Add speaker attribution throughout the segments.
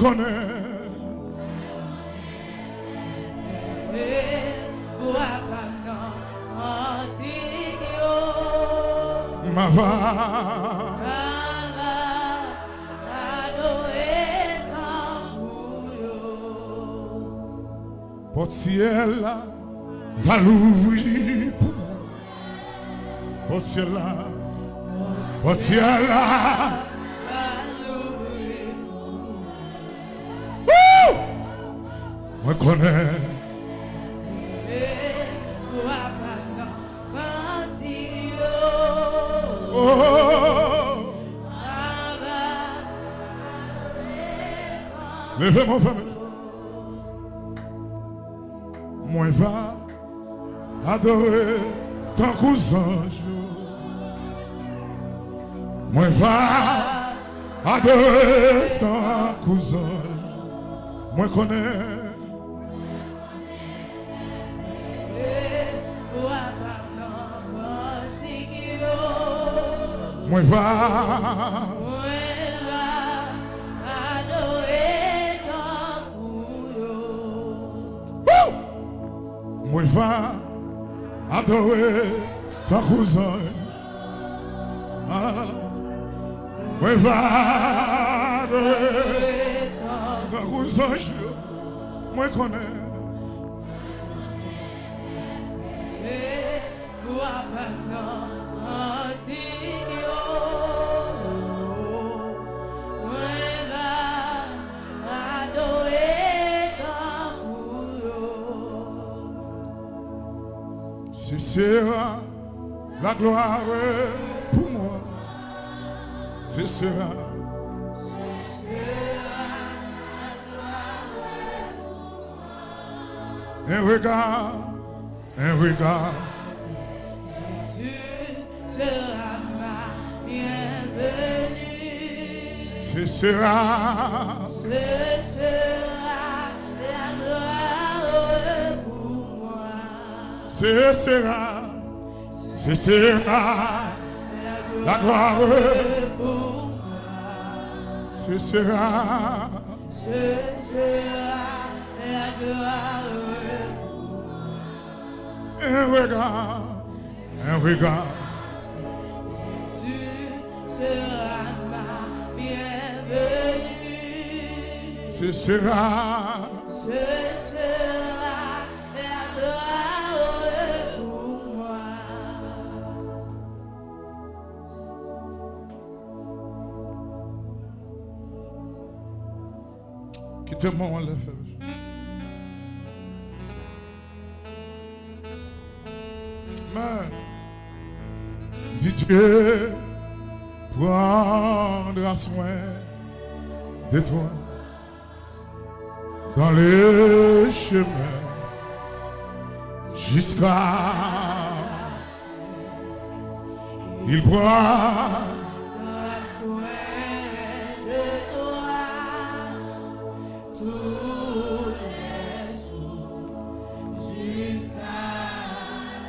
Speaker 1: connais. Ma va. Porte ciel là va l'ouvrir pour moi. Porte ciel là. Porte ciel là. Moi connais. Levez mon famille. Moi va adorer ton cousin. Moi va adorer ton cousin. Moi connais. Moi va moi va adorer ton cousin. Moi va adorer ton cousin. Moi connais. Ce sera la gloire pour moi. Ce sera un regard, un regard.
Speaker 2: Jésus sera ma bienvenue.
Speaker 1: Ce sera
Speaker 2: la gloire pour moi.
Speaker 1: Ce sera la gloire
Speaker 2: pour moi.
Speaker 1: Ce sera
Speaker 2: la gloire pour moi.
Speaker 1: un regard, un regard.
Speaker 2: Jésus sera ma bienvenue.
Speaker 1: Ce sera
Speaker 2: la gloire pour moi.
Speaker 1: quittez-moi, on l'a fait. Mais dit Dieu prendra soin de toi dans le chemin jusqu'à il prend
Speaker 2: soin de toi tous les jours jusqu'à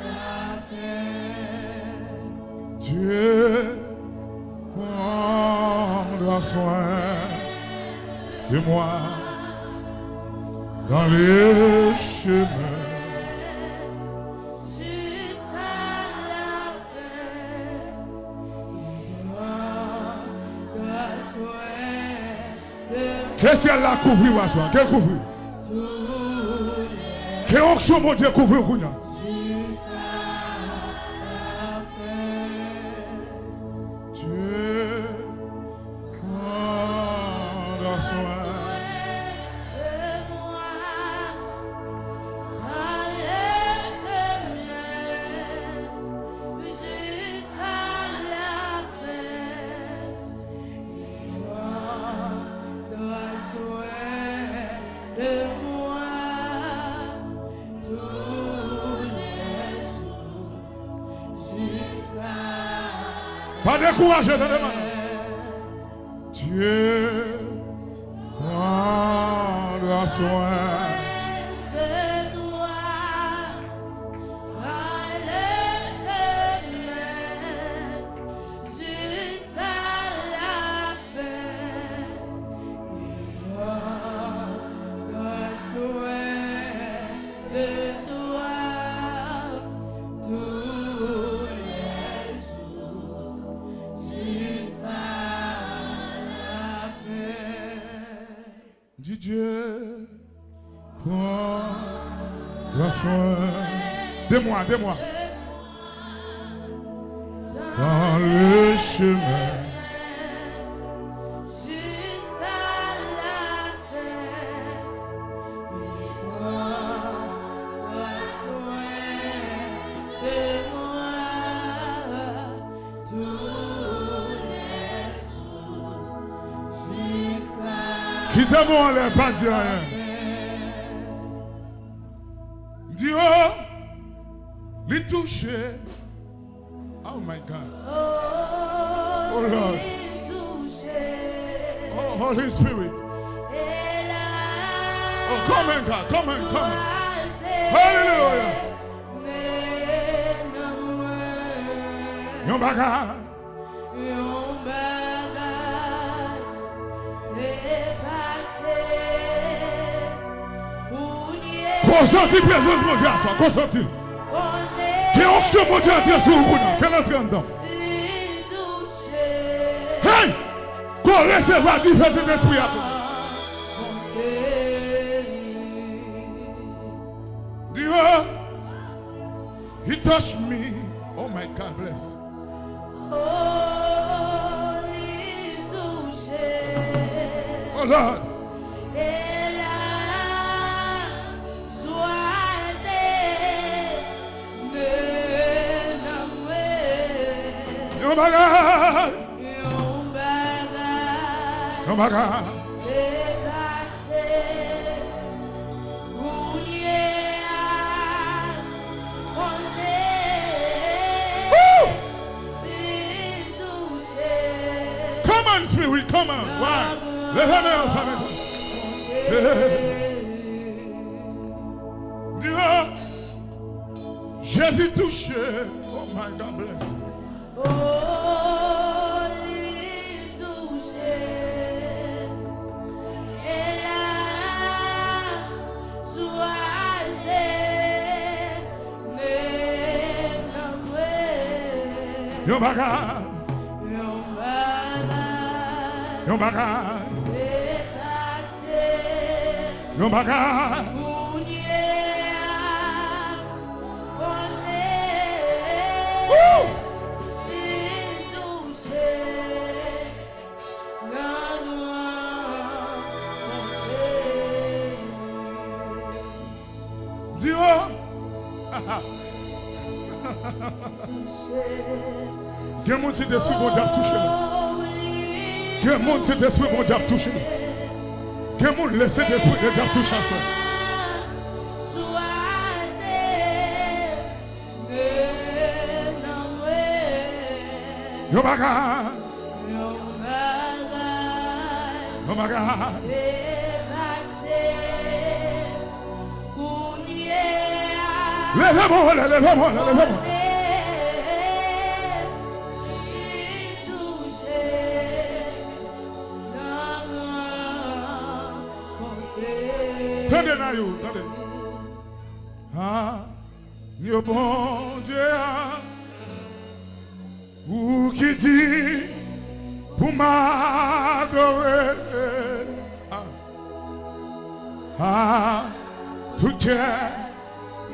Speaker 2: la fin.
Speaker 1: Dieu prendra soin de moi dans le chemin.
Speaker 2: Jusqu'à la fin, il prendra soin de
Speaker 1: Qu'est-ce qu'elle a couvert à soi? Qu'elle couvre?
Speaker 2: tous les
Speaker 1: Quelle onction mon Dieu couvre?
Speaker 2: jusqu'à la fin.
Speaker 1: Dieu prendra soin. Pas décourager, Dieu prendra soin. Dis Dieu, prends soin de moi, dans le chemin.
Speaker 2: Jusqu'à la fin, il prendra soin de moi tous les jours. Jusqu'à
Speaker 1: Qui t'a bon, les pas dire rien. Dis oh, les toucher. Oh my God. Oh Lord. Oh Holy Spirit. Oh come on God, come on. Hallelujah. Yon bagay. Consenti présence mondiale, toi, consenti. Quelle onction mondiale sur vous, quelle entrée dedans. Hey! Qu'on recevra différents d'esprit à toi. Dieu, he touched me. Oh my God, bless. Oh Lord. Yon bagay. Come on, Spirit, come on. Why? Let her know, family. Dieu, Jésus touché. Oh my God, bless. Yon bagay. Yon bagay. Yon bagay. Dieu. Quel monde c'est d'esprit bon diable touché. Quel monde c'est d'esprit bon diable touché. Quel monde laisse d'esprit de diable touché ça. Yo bagay. Yo bagay. Levez-moi, levez-moi, levez-moi. Tendez na you, tendez. Ah, yo bon Dieu, ou qui dit pour m'adorer. Ah, tout cœur,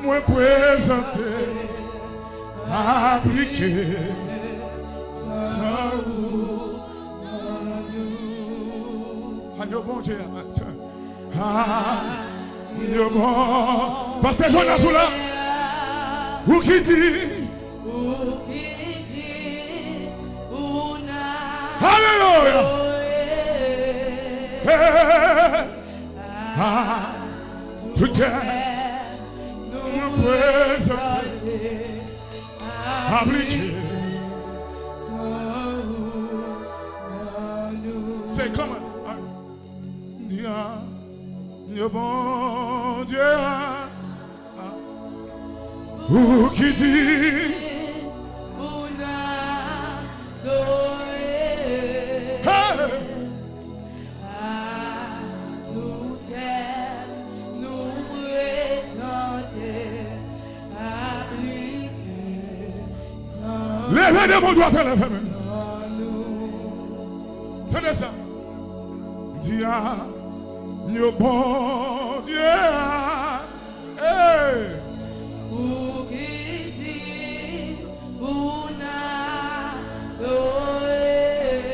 Speaker 1: moi présenté, appliqué, sans vous. Ah, yo bon Dieu, ah, yo bon. Pasteur Jonas là. Ou qui dit. Alléluia. Ah, tout cœur nous présenter, appliquer. C'est comme Dieu bon Dieu, ou qui dit, levez de mon doigt, levez. Tenez ça. Dia, Yo bon Dieu. Hey.
Speaker 2: Pour qui dit, pour n'a Noël.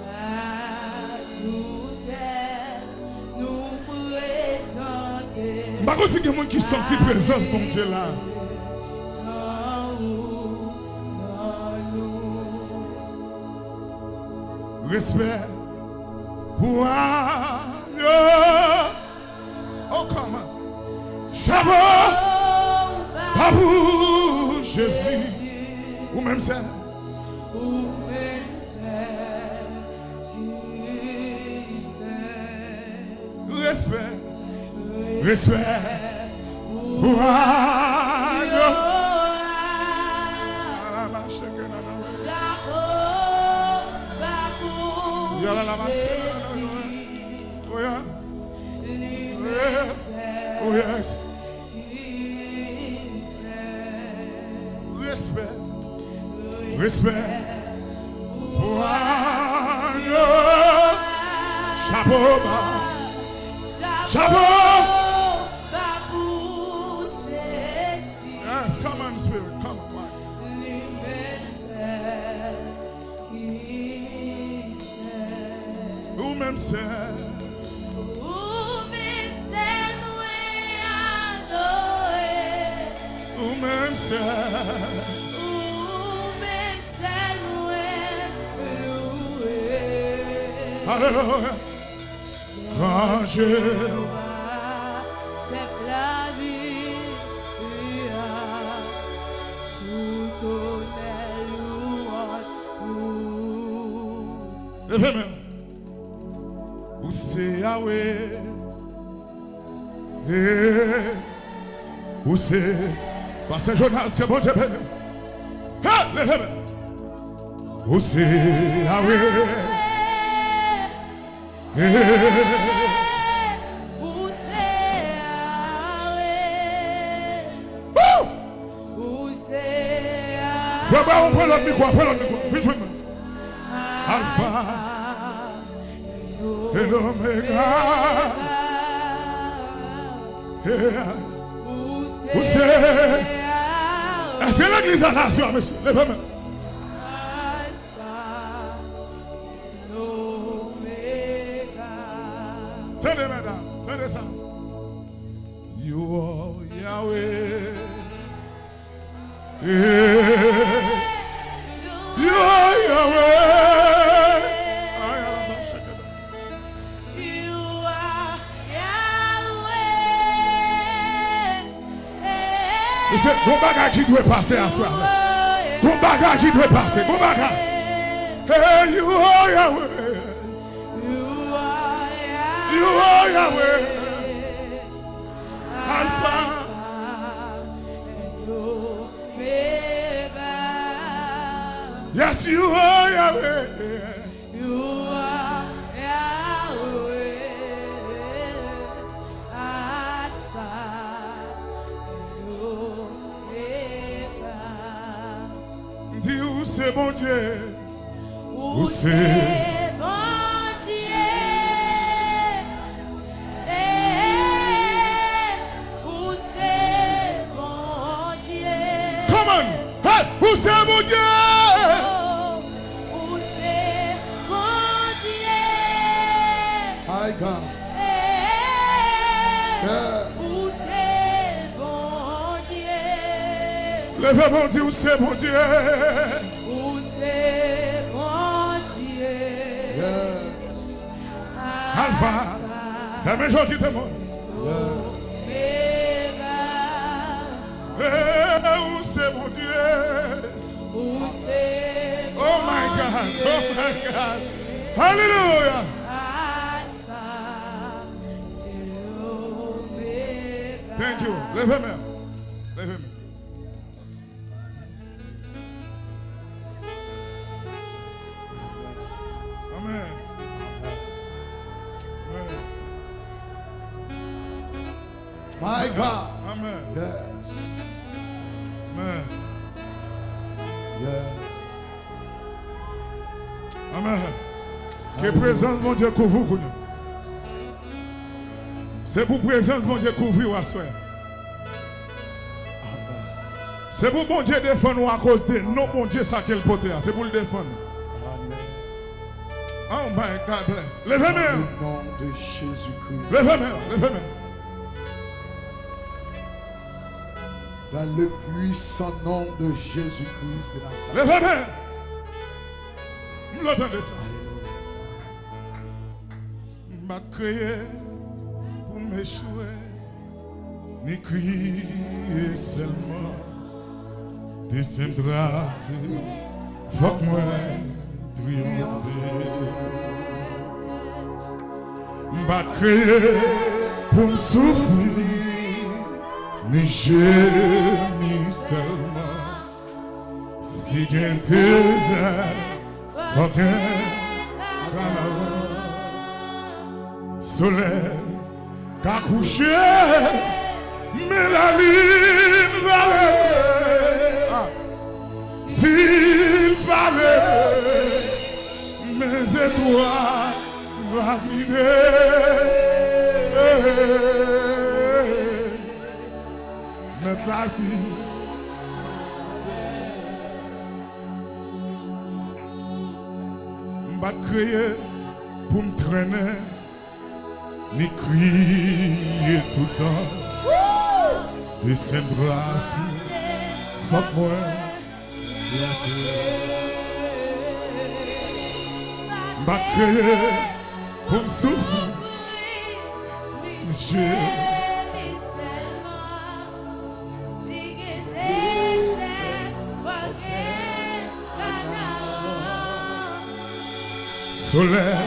Speaker 2: À tout nous présenter.
Speaker 1: Par contre, il y a des gens qui sont en présence, bon Dieu là. Respect pour oh, comment? Chapeau, pas pour Jésus. Ou même ça. Respect, respect pour oh yeah. Oh yes. Respect. Respect. Chapeau. Chapeau. Yes, come on, Spirit. Come on. Ou même c'est. Ou même c'est. Alléluia. Quand je
Speaker 2: chef la vie, tout honneur, louange.
Speaker 1: levez même. Où c'est Yahweh? Où c'est? Parce Jonas que bon Dieu béni. Levez même. Où c'est Yahweh? On prend l'autre micro, Alpha et l'Oméga. Où c'est? Est-ce que l'église a la nation, monsieur? Levez-moi. Tenez, mesdames, tenez ça. You are Yahweh. You are Yahweh.
Speaker 2: You are Yahweh.
Speaker 1: C'est bon bagage qui doit passer à soi. Bon bagage qui doit passer. Bon bagage. Hey, you are Yahweh. You are Yahweh. Alpha. Yes, you are Yahweh.
Speaker 2: You are Yahweh. Alpha and Omega.
Speaker 1: Dis où c'est bon Dieu.
Speaker 2: Où
Speaker 1: c'est
Speaker 2: bon Dieu. Où c'est bon Dieu.
Speaker 1: Come on. Hey, où c'est bon Dieu. My God. Levez mon Dieu, où c'est mon Dieu?
Speaker 2: Où c'est mon Dieu?
Speaker 1: Yes. Alpha. La même chose qui te montre. Où c'est mon Dieu?
Speaker 2: Où c'est mon
Speaker 1: Oh my God. Oh my God. Hallelujah. Thank you. Levez-moi. Levez-moi. Amen. Amen.
Speaker 3: My God.
Speaker 1: Amen.
Speaker 3: Yes.
Speaker 1: Amen.
Speaker 3: Yes.
Speaker 1: Amen. Que présence, mon Dieu, couvre vous. C'est pour présence, mon Dieu, couvrir à soi. C'est pour mon Dieu défendre nous à cause de non, mon Dieu, ça qu'elle porte. C'est pour le défendre. Oh my God bless. Levez-moi.
Speaker 3: Au nom de Jésus-Christ.
Speaker 1: Levez-moi. Levez-moi.
Speaker 3: Dans le puissant nom de Jésus-Christ de Nazareth.
Speaker 1: Levez-moi. Vous l'entendez ça? Je m'a créé pour m'échouer. Ni crier seulement. Descendra, faut que moi triompher. M'a créé pour me souffrir, ni gémir seulement. Si j'ai un désert, faut qu'un soleil qu'a couché, mais la lune va lever. S'il parlait, mes étoiles vont guider. Mettre la vie. M'a crié pour me traîner, ni crier tout le temps. Descendra si, fuck moi. M'a créé pour me souffrir. Soleil.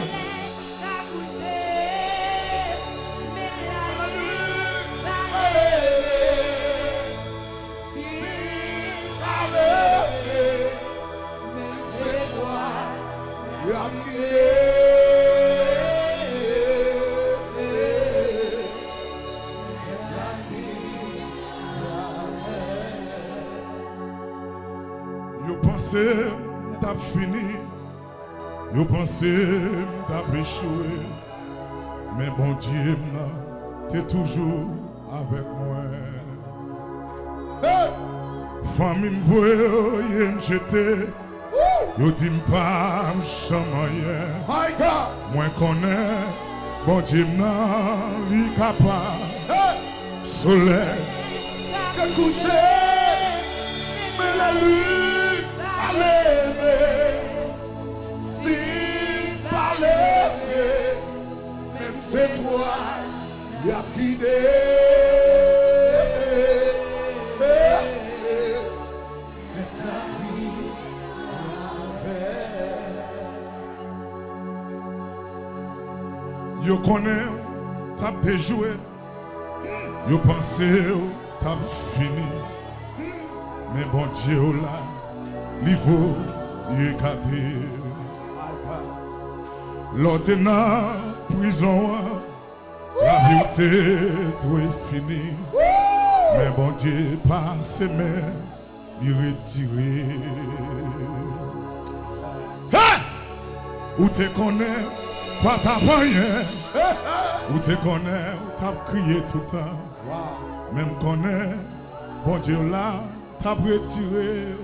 Speaker 1: Yo pensé t'as fini, yo pensé t'as échoué, mais bon Dieu t'es toujours avec moi. Famille me voye me jeter, yo dit m'pas m'chamayer. Moi connais, bon Dieu li capable. Soleil que couché, mais la lune a levé. S'il fallait, même c'est toi, il y a quitté. Yo connais, t'as déjoué. Yo pensé, t'as fini. Mais bon Dieu là, niveau, il est gardé. L'autre est dans prison, la vérité, tout est fini. Mais bon Dieu passe, mais il retiré. Hey! Où te connais, pas ta rien. Où te connais, t'as crié tout le temps. Même connais, bon Dieu là, t'as retiré.